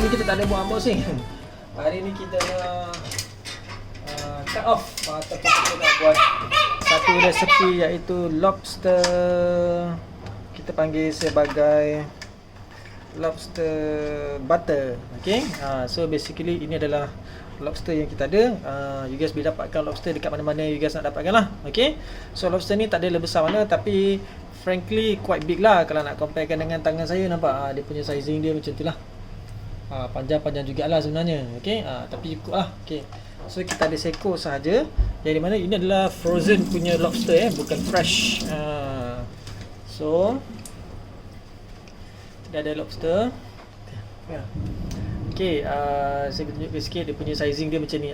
kita tak ada buat unboxing. Hari ni kita nak cut off ataupun kita nak buat satu resepi iaitu lobster. Kita panggil sebagai lobster butter. Okay, so basically ini adalah lobster yang kita ada. You guys boleh dapatkan lobster dekat mana-mana you guys nak dapatkan lah. Okay, so lobster ni tak ada lebih besar mana, tapi frankly quite big lah. Kalau nak comparekan dengan tangan saya, nampak dia punya sizing dia macam tu lah. Panjang-panjang jugalah sebenarnya. Okay, tapi cukup lah. Okay, so kita ada seekor sahaja, yang di mana ini adalah frozen punya lobster, bukan fresh. So kita ada lobster. Okay, saya tunjukkan sikit dia punya sizing dia macam ni.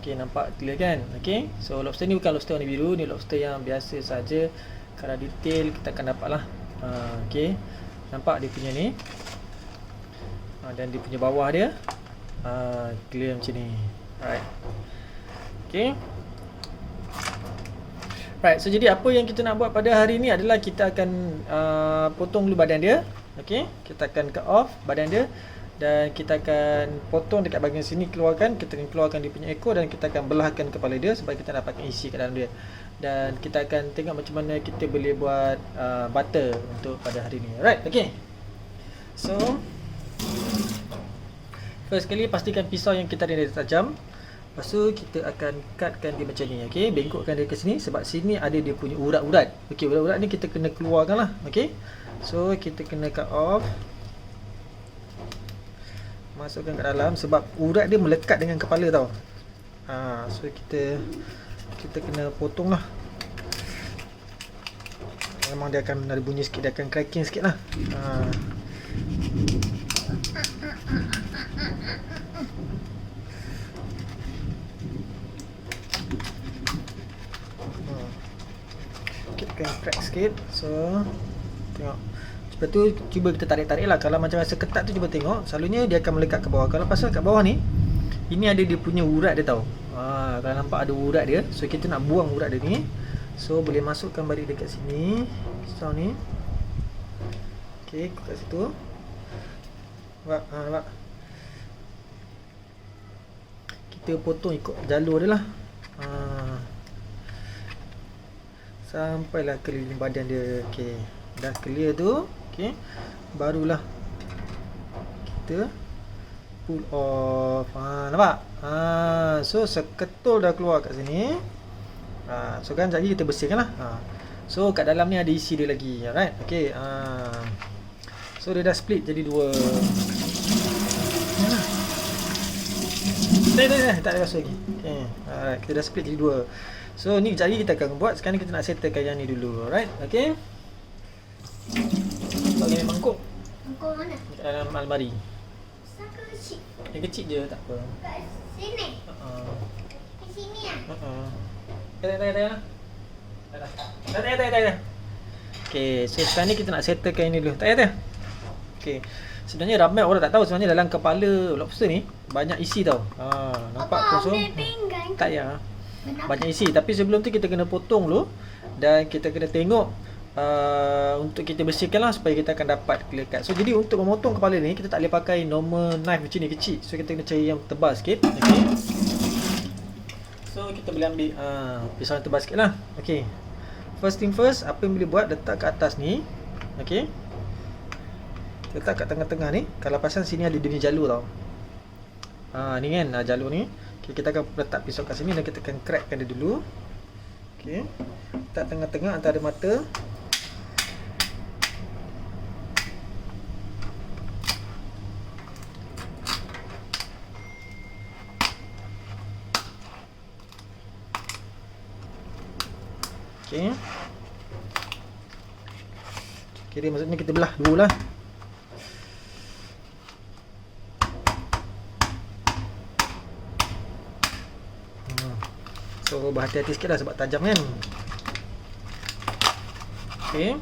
Okay, nampak clear kan? Okay, so lobster ni bukan lobster warna biru, ni lobster yang biasa saja. Kalau detail kita akan dapat lah. Okay, nampak dia punya ni, dan dia punya bawah dia clear macam ni. Alright. Okay, right, so jadi apa yang kita nak buat pada hari ni adalah kita akan potong dulu badan dia. Okay, kita akan cut off badan dia, dan kita akan potong dekat bahagian sini, keluarkan, kita akan keluarkan dia punya ekor, dan kita akan belahkan kepala dia supaya kita dapatkan isi kat dalam dia. Dan kita akan tengok macam mana kita boleh buat butter untuk pada hari ni. Alright, okay. So first kali pastikan pisau yang kita ada dia tajam. Lepas tu kita akan cutkan dia macam ni. Okay, bengkokkan dia ke sini, sebab sini ada dia punya urat-urat. Okay, urat-urat ni kita kena keluarkan lah. Okay, so kita kena cut off, masukkan ke dalam, sebab urat dia melekat dengan kepala tau. So kita kena potong lah. Memang dia akan ada bunyi sikit, dia akan cracking sikit lah. Kita akan crack sikit. So tengok, lepas tu cuba kita tarik-tarik lah. Kalau macam rasa ketat tu cuba tengok, selalunya dia akan melekat ke bawah. Kalau pasal kat bawah ni, ini ada dia punya urat dia tau. Kalau nampak ada urat dia, so kita nak buang urat dia ni. So boleh masukkan balik dekat sini, pisau ni. Okay, kat situ. Nampak? Kita potong ikut jalur dia lah. Sampailah keliling badan dia. Okay, dah clear tu. Okay, barulah kita pull off. Nampak? So seketul dah keluar kat sini. So kan jadi kita bersihkan lah. So kat dalam ni ada isi dia lagi. Alright, okay. So dia dah split jadi dua. Tak ada rasa lagi. Okay, alright, kita dah split jadi dua. So ni jadi kita akan buat. Sekarang kita nak settlekan yang ni dulu. Alright, okay. Bagi mangkuk. Mangkuk mana? Dalam almari. Saka kecil. Yang kecil je, tak apa. Kat sini? Kat sini lah? Tak. Okay, so sekarang ni kita nak settlekan ini dulu. Tak. Okay, sebenarnya ramai orang tak tahu sebenarnya dalam kepala lobster ni banyak isi tau. Nampak kosong? Tak ya. Banyak isi, tapi sebelum tu kita kena potong dulu, dan kita kena tengok untuk kita bersihkan lah, supaya kita akan dapat clear cut. So jadi untuk memotong kepala ni, kita tak boleh pakai normal knife macam ni kecil. So kita kena cari yang tebal sikit. Okay, so kita boleh ambil pisau yang tebal sikit lah. Okay, first thing first, apa yang boleh buat, letak kat atas ni. Okay, letak kat tengah-tengah ni. Kalau pasal sini ada dia punya jalur tau. Ni kan jalur ni. Okay, kita akan letak pisau kat sini, dan kita akan crackkan dia dulu. Okay, letak tengah-tengah antara mata. Okay, kira maksudnya kita belah dulu lah. So berhati-hati sikit lah sebab tajam kan. Okay,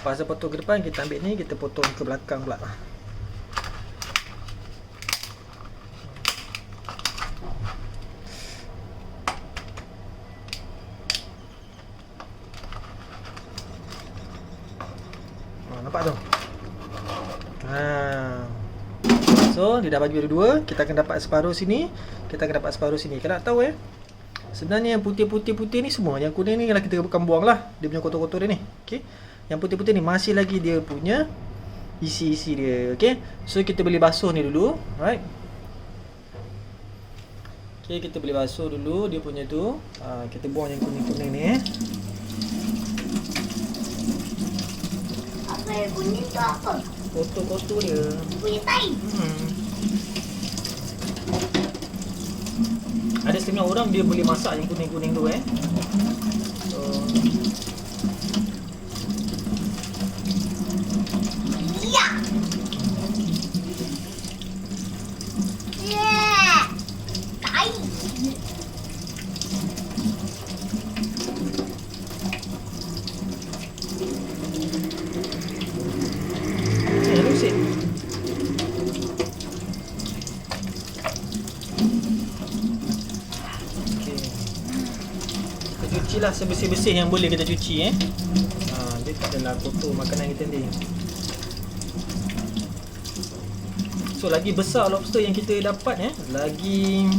pasal potong ke depan, kita ambil ni, kita potong ke belakang pula. Nampak tu? So dia dah bagi dua-dua. Kita akan dapat separuh sini, kita akan dapat separuh sini. Kau nak tahu sebenarnya yang putih-putih ni semua, yang kuning ni kalau kita bukan buang lah, dia punya kotor-kotor dia ni. Okay, yang putih-putih ni masih lagi dia punya isi-isi dia. Okay, so kita boleh basuh ni dulu. Right. Okay, kita boleh basuh dulu dia punya tu. Kita buang yang kuning-kuning ni. Apa yang kuning tu apa? Kotor-kotor dia. Punya tai. Ada setengah orang dia boleh masak yang kuning-kuning tu So Ya. Yeah. Tai. Rusik. Okay. Kita cucilah sebersih-bersih yang boleh kita cuci dia tak adalah kotor makanan kita ni. So lagi besar lobster yang kita dapat lagi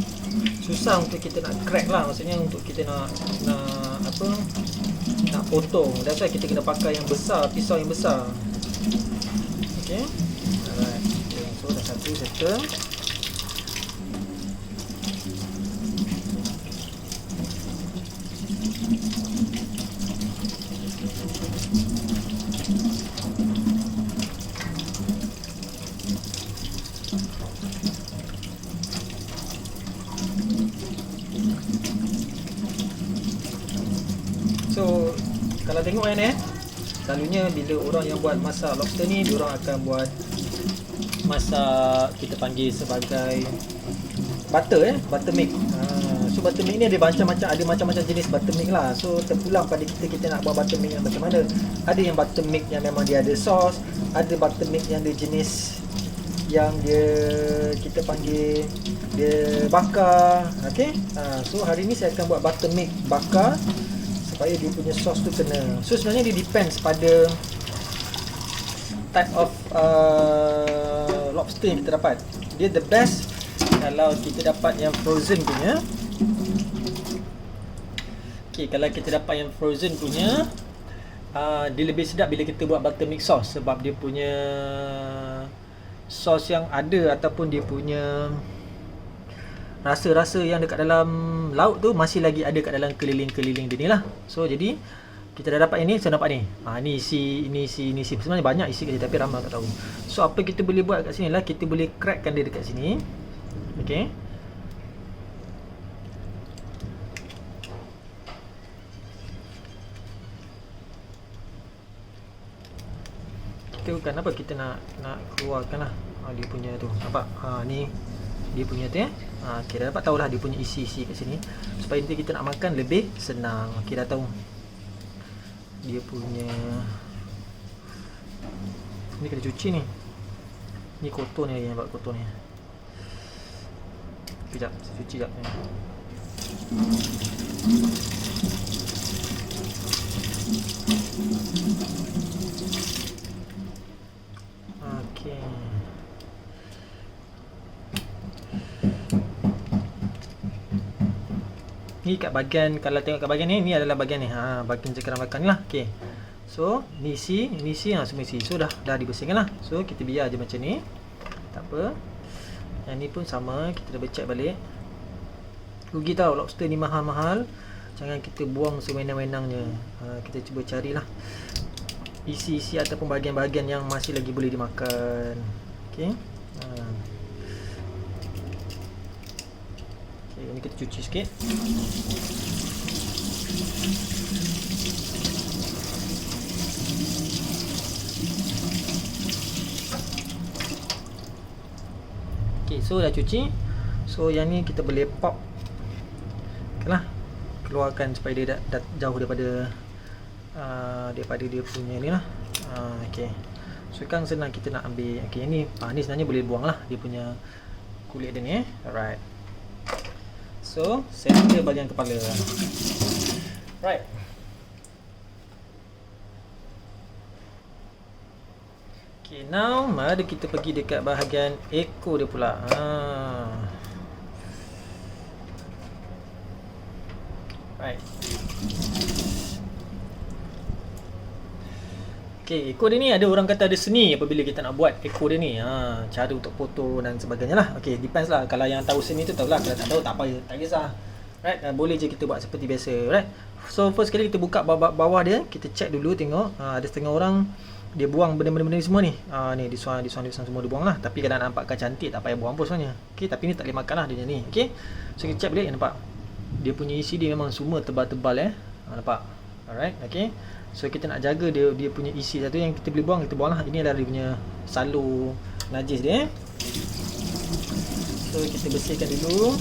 susah untuk kita nak crack lah. Maksudnya untuk kita nak nak potong. That's why kita kena pakai yang besar, pisau yang besar. Okay. Alright. Okay. So dah satu settle. So kalau tengok selalunya bila orang yang buat masak lobster ni, diorang akan buat masak kita panggil sebagai butter buttermilk. So buttermilk ni ada macam-macam jenis buttermilk lah. So terpulang pada kita nak buat buttermilk yang macam mana. Ada yang buttermilk yang memang dia ada sos, ada buttermilk yang dia jenis yang kita panggil dia bakar. Okay. So hari ni saya akan buat buttermilk bakar supaya dia punya sos tu kena. So sebenarnya dia depends pada type of lobster yang kita dapat. Dia the best kalau kita dapat yang frozen punya. Okay, kalau kita dapat yang frozen punya, dia lebih sedap bila kita buat buttermilk sauce sebab dia punya sos yang ada ataupun dia punya rasa-rasa yang dekat dalam laut tu masih lagi ada kat dalam keliling-keliling dia ni lah. So jadi kita dah dapat ini, saya dapat ni. Ni isi. Sebenarnya banyak isi kat sini tapi ramai tak tahu. So apa kita boleh buat kat sini lah, kita boleh crackkan dia dekat sini. Okay. Kita bukan apa kita nak keluarkan lah dia punya tu. Nampak? Ni dia punya tu okay, dah dapat tahulah dia punya isi-isi kat sini supaya nanti kita nak makan lebih senang. Okay, dah tahu dia punya ni kena cuci ni. Ni kotor ni yang buat kotor ni. Sekejap, saya cuci sekejap ni. Okay. Ni kat bahagian, kalau tengok kat bahagian ni adalah bahagian ni. Bahagian cakaran belakang ni lah. Okay. So, ni isi, semua isi. So, dah dibersihkan lah. So, kita biar je macam ni. Tak apa. Yang ni pun sama, kita dah check balik. Rugi tau, lobster ni mahal-mahal. Jangan kita buang sewenang-wenangnya. Kita cuba carilah isi-isi ataupun bahagian-bahagian yang masih lagi boleh dimakan. Okay. Okay, ini kita cuci sikit. Okay, so dah cuci. So yang ni kita boleh pop. Okeylah. Keluarkan supaya dia dah jauh daripada dia punya ni lah. Okay. So sekarang senang kita nak ambil. Okay, ni ni sebenarnya boleh buang lah dia punya kulit dia ni. Alright. So settle bahagian kepala. Right. Okay, now mari kita pergi dekat bahagian ekor dia pula. Right. Okay, ekor dia ni ada orang kata ada seni apabila kita nak buat ekor dia ni. Cara untuk potong dan sebagainya lah. Okay, depends lah. Kalau yang tahu seni tu tahulah. Kalau tak tahu tak apa, tak kisah. Right, boleh je kita buat seperti biasa. Right. So first kali kita buka bawah dia, kita check dulu tengok. Ada setengah orang dia buang benda-benda ni semua ni. Ni this one semua dia buang lah. Tapi kalau nampakkan cantik tak payah buang pun sebenarnya. Okay, tapi ni tak boleh makan lah dia ni. Okay, so kita check balik, nampak dia punya isi dia memang semua tebal-tebal nampak. Alright, okay. So kita nak jaga dia punya isi satu yang kita boleh buang, kita buang lah. Ini adalah dia punya salur najis dia. So kita bersihkan dulu.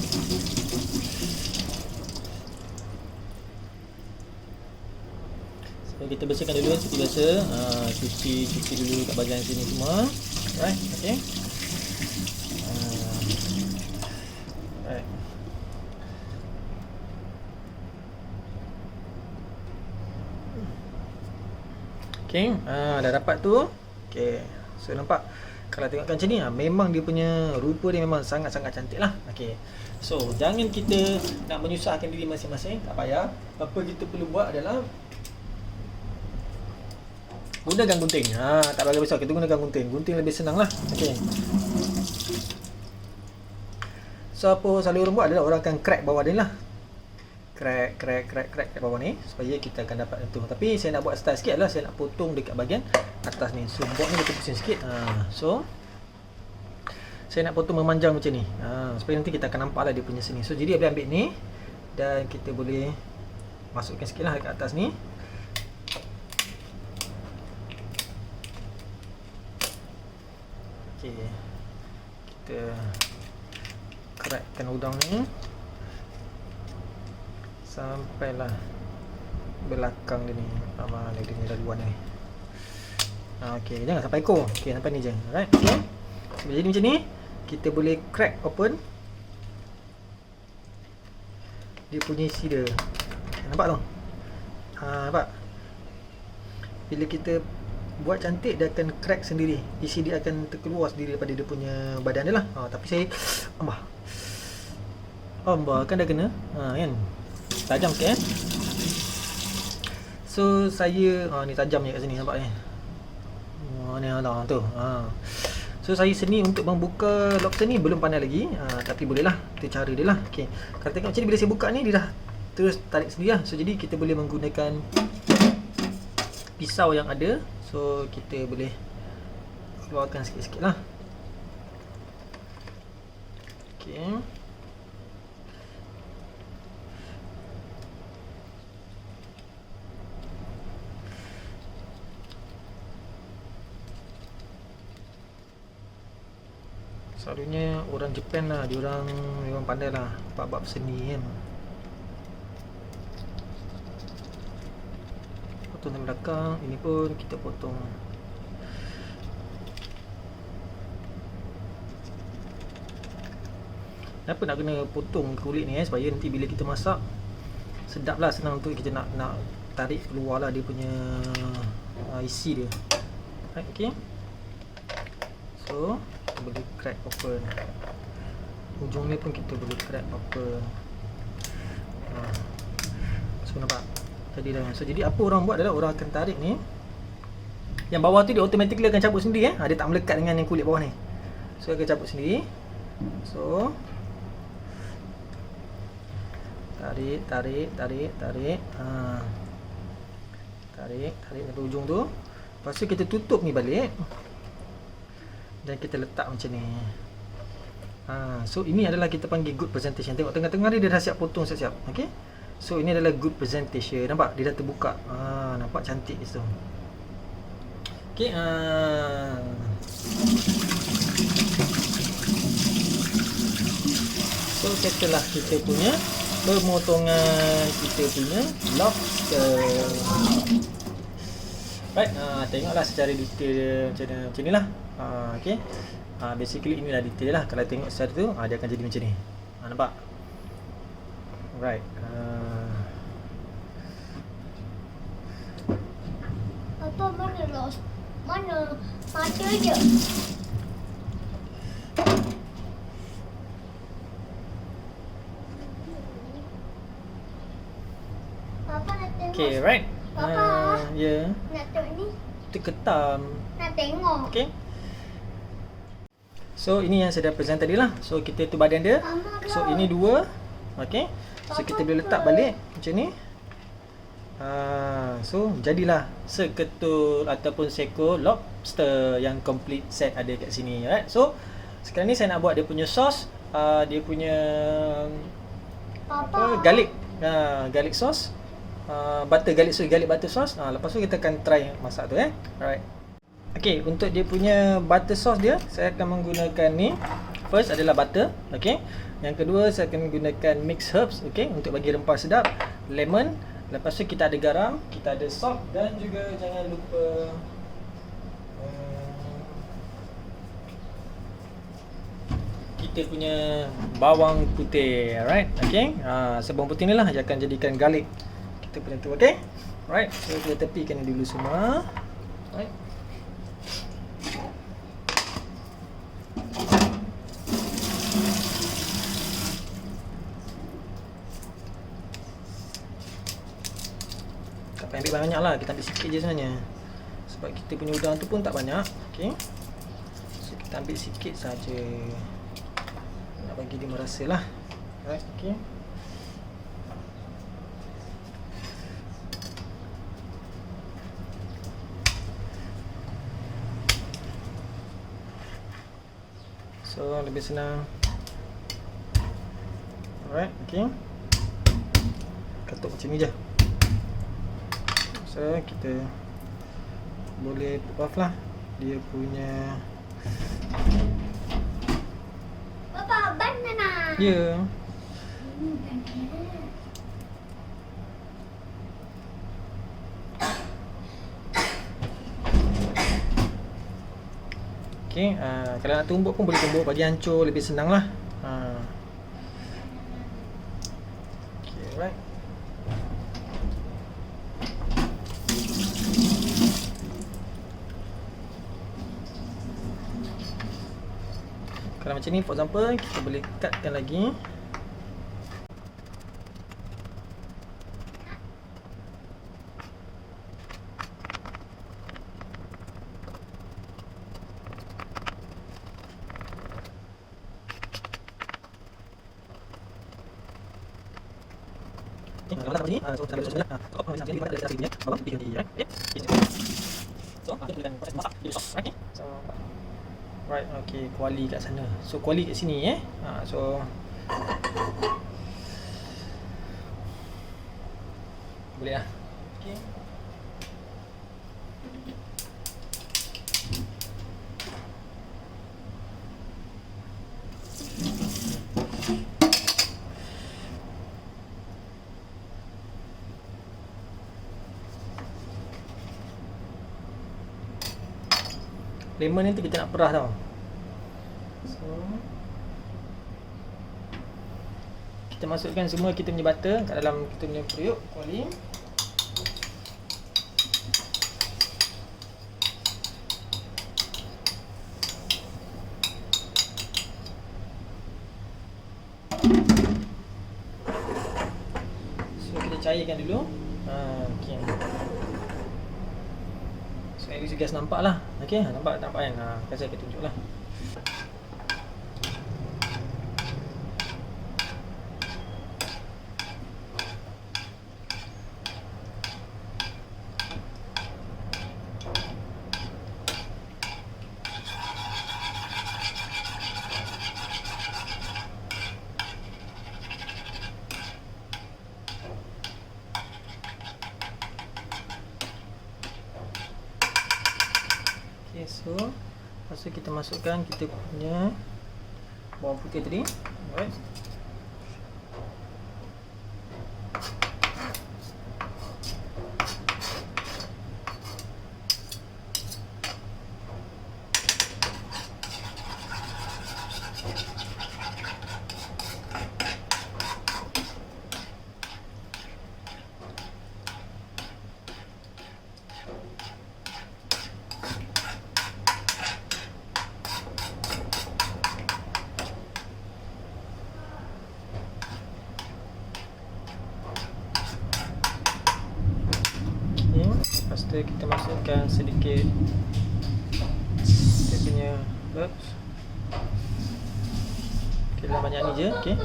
So kita bersihkan dulu seperti biasa. Cuci dulu kat bahagian sini semua. Right, okay. Right. Okay, dah dapat tu. Okay, so nampak kalau tengokkan macam ni, memang dia punya rupa dia memang sangat-sangat cantik lah. Okay, so jangan kita nak menyusahkan diri masing-masing, tak payah. Apa kita perlu buat adalah gunakan gunting. Tak bagi besar, kita gunakan gunting. Gunting lebih senang lah. Okay, so apa selalu orang buat adalah orang akan crack bawah dia lah. Crack kat bawah ni supaya kita akan dapat itu. Tapi saya nak buat style sikit adalah saya nak potong dekat bahagian atas ni. So buat ni kita pusing sikit. So saya nak potong memanjang macam ni. Supaya nanti kita akan nampak lah dia punya seni. So jadi boleh ambil ni dan kita boleh masukkan sikit lah dekat atas ni. Okay, kita crackkan udang ni sampailah belakang dia ni. Mana dia ni laluan ni. Okey, jangan sampai ekor. Okey, sampai ni je. Alright. Okay. So, jadi macam ni kita boleh crack open dia punya isi dia. Nampak tu? Nampak? Bila kita buat cantik, dia akan crack sendiri. Isi dia akan terkeluar sendiri daripada dia punya badan dia lah. Tapi saya ambah kan dah kena. Kan? Tajam sikit So saya ni tajam je kat sini, nampak ni. Ni lah tu. So saya seni untuk membuka lobster ni belum pandai lagi. Tapi boleh lah, itu cara dia lah. Okay, kalau tengok macam ni, bila saya buka ni dia dah terus tarik sendiri lah. So jadi kita boleh menggunakan pisau yang ada. So kita boleh keluarkan sikit-sikit lah. Okay, selalunya orang Japan lah, diorang memang pandai lah bab-bab seni kan. Potong dari belakang, ini pun kita potong. Kenapa nak kena potong kulit ni supaya nanti bila kita masak sedap lah, senang untuk kita nak tarik keluar lah dia punya isi dia. Right, okay. So kita boleh crack open. Ujung ni pun kita boleh crack open. So nampak tadi dah. So jadi apa orang buat adalah orang akan tarik ni, yang bawah tu dia automatically akan cabut sendiri. Dia tak melekat dengan yang kulit bawah ni. So akan cabut sendiri. So tarik tarik sampai ujung tu. Lepas tu kita tutup ni balik dan kita letak macam ni. So ini adalah kita panggil good presentation. Tengok tengah-tengah dia dah siap potong siap-siap. Okay, so ini adalah good presentation. Nampak dia dah terbuka. Nampak cantik di situ. Okay, so setelah kita punya pemotongan kita punya lobster. Right, tengoklah secara detail dia macam ni lah. Okay, basically inilah detail lah. Kalau tengok secara tu, dia akan jadi macam ni. Nampak? Right. Apa mana Mana? Mata je. Papa nak tengok. Okay, right? Papa. Ya. Nak tengok ni. Itu ketam. Nak tengok. Okay. So, ini yang saya dah present tadi lah. So, kita tu badan dia. Mama So, keluar. ini 2. Okay. So, kita boleh letak balik macam ni. So, jadilah seketul ataupun seekor lobster yang complete set ada kat sini. Right? So, sekarang ni saya nak buat dia punya sauce. Dia punya Papa. garlic. Garlic sauce. Butter garlic sauce, garlic butter sauce. Lepas tu kita akan try masak tu Alright. Okay, untuk dia punya butter sauce dia, saya akan menggunakan ni. First adalah butter, okay. Yang kedua saya akan gunakan mixed herbs, okay, untuk bagi rempah sedap. Lemon. Lepas tu kita ada garam, kita ada salt dan juga jangan lupa kita punya bawang putih, alright, okay. So bawang putih ni lah yang akan jadikan garlic kita punya tu, okay. Alright, so kita tepikan ni dulu semua. Alright. Tak payah ambil banyak lah, kita ambil sikit je sebenarnya. Sebab kita punya udang tu pun tak banyak, okay. So kita ambil sikit saja. Nak bagi dia merasa lah. Alright, okay. So lebih senang. Alright, okay. Katuk macam ni je. So kita boleh puff lah dia punya. Papa, banana. Ya. Okay, kalau nak tumbuk pun boleh tumbuk, bagi hancur lebih senang lah. Okay, right. Kalau macam ni, for example, kita boleh cutkan lagi. Kalau macam ni, so sambil sebenarnya, kalau macam ni kita ada rasa dia, bawang putih ni, right? Okay. So, kita boleh proses masak dia sos, right? So, right, okay, kuali kat sana. So, kuali kat sini so boleh lah. Okay. Lemon nanti kita nak perah tau. So kita masukkan semua kita punya butter kat dalam kita punya periuk kuali. So kita cairkan dulu. Okay. So at least you guys nampak lah. Okay, nampak kan? Kan saya akan tunjuk lah. Okay, so lepas tu kita masukkan kita punya bawang putih tadi. Alright. tu kita masukkan sedikit dia punya herbs. Okay, dalam banyak ni je. Okay.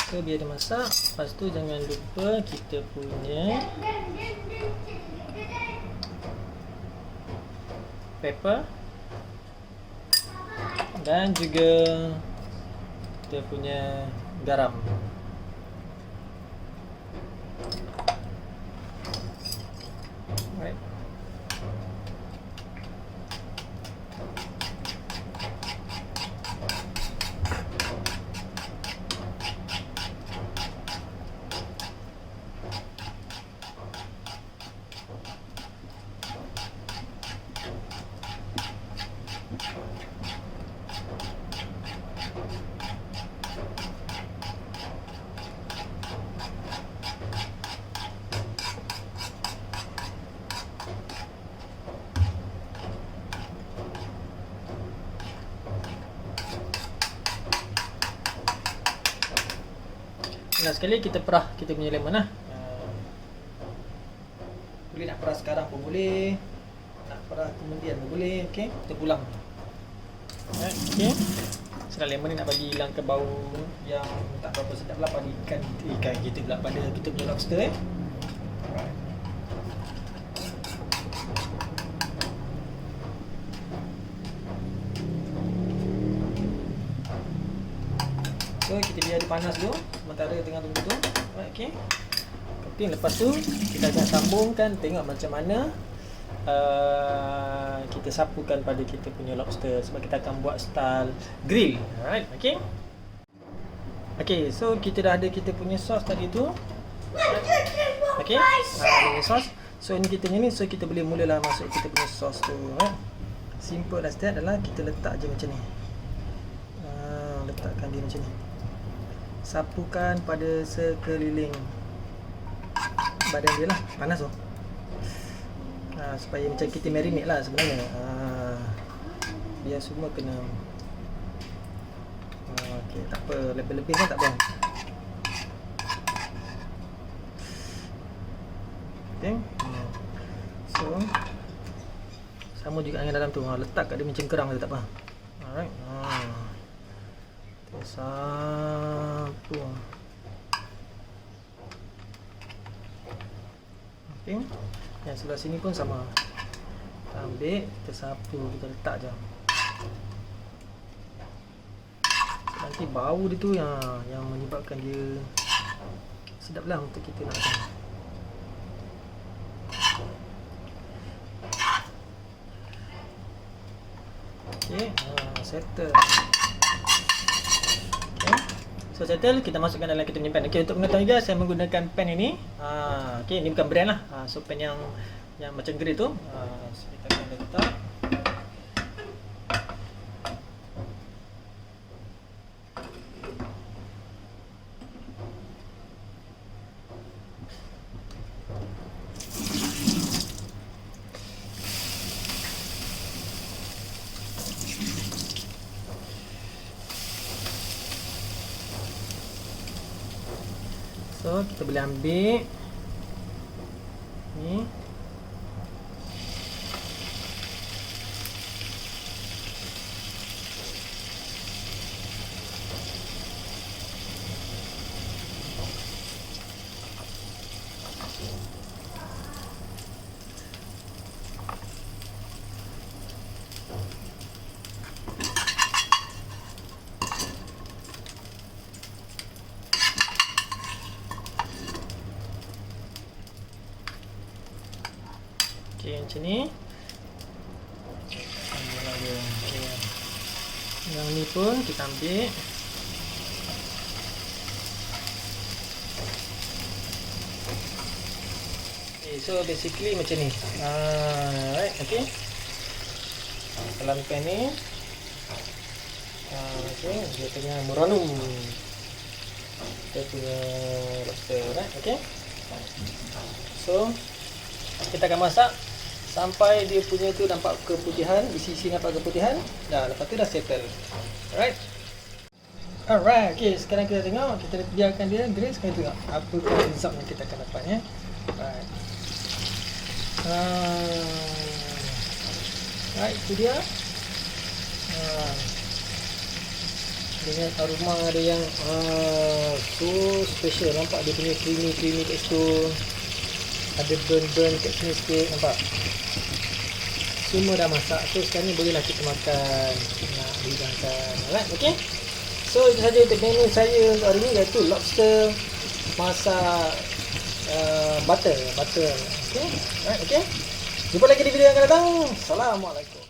So biar dia masak. Lepas tu jangan lupa kita punya pepper dan juga kita punya garam. Alright. Last sekali kita perah kita punya lemon lah. Boleh nak perah sekarang pun boleh, nak perah kemudian pun boleh. Okay, kita pulang. Alright, okay. Sebab lemon ni nak bagi hilang ke bau yang tak berapa sedap lah pada ikan kita pula, pada kita punya lobster Alright. So kita biar dia panas dulu sementara tengah tunggu tu. Alright, okay. Kemudian lepas tu kita akan sambungkan, tengok macam mana kita sapukan pada kita punya lobster, sebab kita akan buat style grill. Alright, okay. Okay, so kita dah ada kita punya sos tadi tu. Okay, ini sos. So ini kita ni, so kita boleh mulalah masuk kita punya sos tu. Simple as that adalah kita letak je macam ni. Letakkan dia macam ni. Sapukan pada sekeliling badan dia lah, panas tu. Supaya macam kita marinate lah sebenarnya. Biar semua kena. Okay, tak apa, lebih-lebih kan tak apa. Okay. So sama juga dengan dalam tu. Letak kat dia macam kerang je, tak apa. Alright. Sapu. Okay. Yang sebelah sini pun sama. Kita ambil, kita sapu, kita letak je. Nanti bau dia tu yang menyebabkan dia sedap lah untuk kita nak makan. Okay, settle. Okay, so settle, kita masukkan dalam kita punya pan. Okay, untuk mengetahui guys, saya menggunakan pan ini. Okay, ini bukan brand lah. So pan yang macam grill tu. So kita akan letak. So kita boleh ambil ni. Okay, macam ni. Okay. Yang ni pun kita ambil. Okay, so basically macam ni. Right, okay. Dalam pan ni. Okay, dia punya muranum. Dia punya lobster, right, okay. So Kita akan masak sampai dia punya tu nampak keputihan, isi-isi nampak keputihan. Dah, lepas tu dah settle. Alright, okay, sekarang kita tengok, kita biarkan dia grace, kita tengok apakah result yang kita akan dapat ya. Alright. Alright, itu dia. Dengan aroma ada yang so special, nampak dia punya creamy kat situ. Ada burn kat sini sikit, nampak? Semua dah masak, so sekarang ni bolehlah kita makan. Nak hidangkan. Alright, okay. So itu saja untuk menu saya untuk hari ni, iaitu lobster masak butter. Okay. Alright, okay. Jumpa lagi di video yang akan datang. Assalamualaikum.